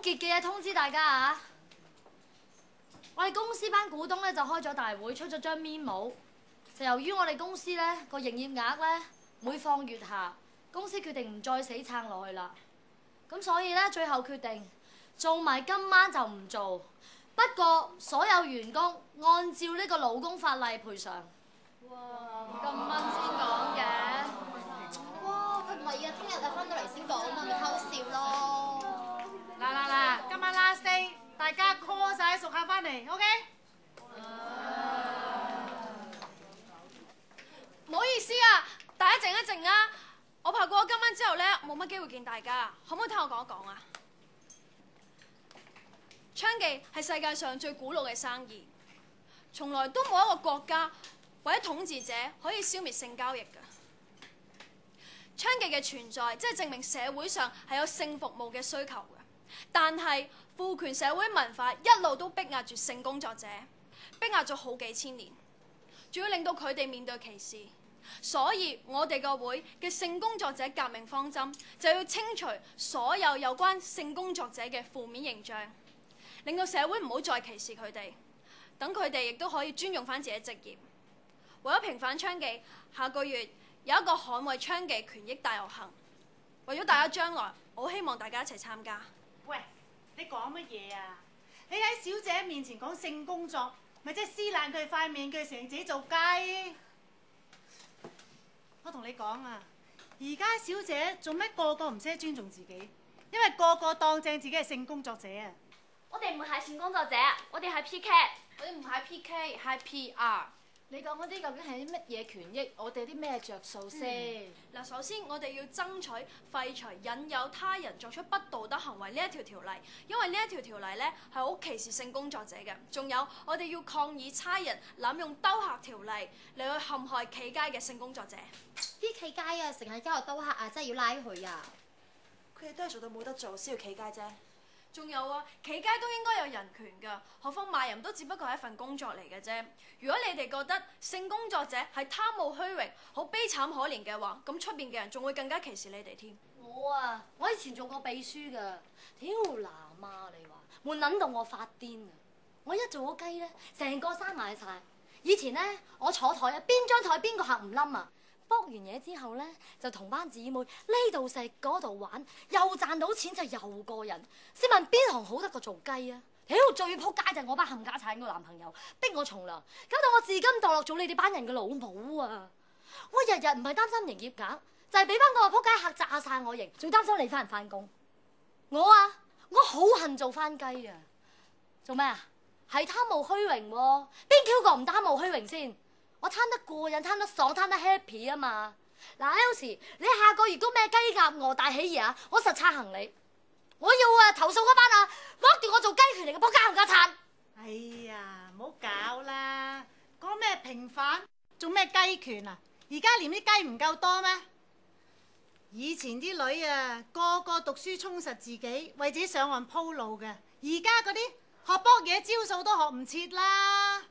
結嘅嘢通知大家啊！我哋公司班股東咧就開咗大會，出咗張 memo， 就由於我哋公司咧個營業額咧每況愈下，公司決定唔再死撐落去啦。咁所以咧最後決定做埋今晚就唔做，不過所有員工按照呢個勞工法例賠償。哇！咁蚊先講嘅。哇！佢唔係啊，聽日就翻到嚟先講嘛，咪偷笑咯。嗱，今晚 last day， 大家 call 晒熟客翻嚟 ，OK？ 唔好意思啊，大家靜一靜啊！我怕過咗今晚之後咧，冇乜機會見大家，可唔可以聽我講一講啊？娼妓係世界上最古老嘅生意，從來都冇一個國家或者統治者可以消滅性交易㗎。娼妓嘅存在，即係證明社會上係有性服務嘅需求嘅。但係父權社會文化一路都逼壓住性工作者，逼壓咗好幾千年，仲要令到佢哋面對歧視。所以我哋個會嘅性工作者革命方針就要清除所有有關性工作者嘅負面形象，令到社會唔好再歧視佢哋，等佢哋亦都可以尊重翻自己職業。為咗平反娼妓，下個月有一個捍衛娼妓權益大遊行，為咗大家將來，我好希望大家一齊參加。喂，你講乜嘢啊？你喺小姐面前講性工作，咪即係撕爛佢塊面，佢承認自己做雞。我同你講啊，而家小姐做咩個個唔識得尊重自己？因為個個當正自己係性工作者啊！我哋唔係性工作者，我哋係 PK。我哋唔係 PK， 係 PR。你講嗰啲究竟係啲乜嘢權益？我哋有啲咩着數先？嗱，首先我哋要爭取廢除引誘他人作出不道德行為呢一條條例，因為呢一條條例咧係好歧視性工作者嘅。仲有我哋要抗議差人濫用兜客條例嚟去陷害企街嘅性工作者。啲企街啊，成日交流兜客啊，真係要拉佢啊！佢哋都係做到冇得做先要企街啫。仲有啊，企街都應該有人權㗎，何況賣淫都只不過係一份工作嚟嘅啫。如果你哋覺得性工作者係貪慕虛榮、好悲慘可憐嘅話，咁出邊嘅人仲會更加歧視你哋添。我以前做過秘書㗎，屌嗱媽你話，悶撚到我發癲啊！我一做咗雞咧，成個閂埋晒。以前咧，我坐台啊，邊張台邊個客唔冧啊！卜完嘢之後咧，就同班姊妹呢度食嗰度玩，又賺到錢就又過癮。試問邊行好得過做雞啊？屌最撲街就係我班冚家產個男朋友逼我從良，搞到我自甘墮落做你哋班人嘅老母啊！我日日唔係擔心營業額，就係俾翻個撲街客炸晒我型，仲擔心你翻唔翻工。我好恨做翻雞啊！做咩啊？係貪慕虛榮喎，邊 Q 個唔貪慕虛榮先？我貪得過癮，貪得爽，貪得 happy 啊嘛！嗱 ，Elsie， 你下個月都咩雞鴨鵝大喜嘢啊？我實拆行李，我要投訴嗰班剝奪我做雞權嚟嘅仆街冚家鏟！哎呀，唔好搞啦！講咩平反，做咩雞權啊？而家連啲雞唔夠多咩？以前啲女啊，個個讀書充實自己，為自己上岸鋪路嘅。而家嗰啲學卜嘢招數都學唔切啦。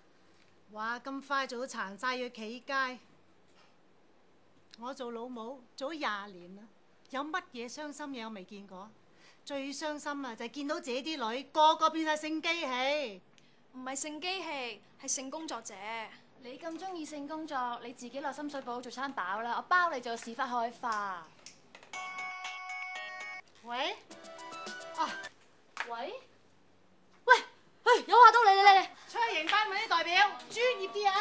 話咁快做到殘晒要企街，我做老母做咗20年啦，有乜嘢傷心嘢我未見過？最傷心啊就係見到自己啲女個個變晒性機器，唔係性機器，係性工作者。你咁中意性工作，你自己落深水埗做餐飽啦，我包你做屎忽開花。喂？喂，有話到你。出去營班揾啲代表，專業啲啊！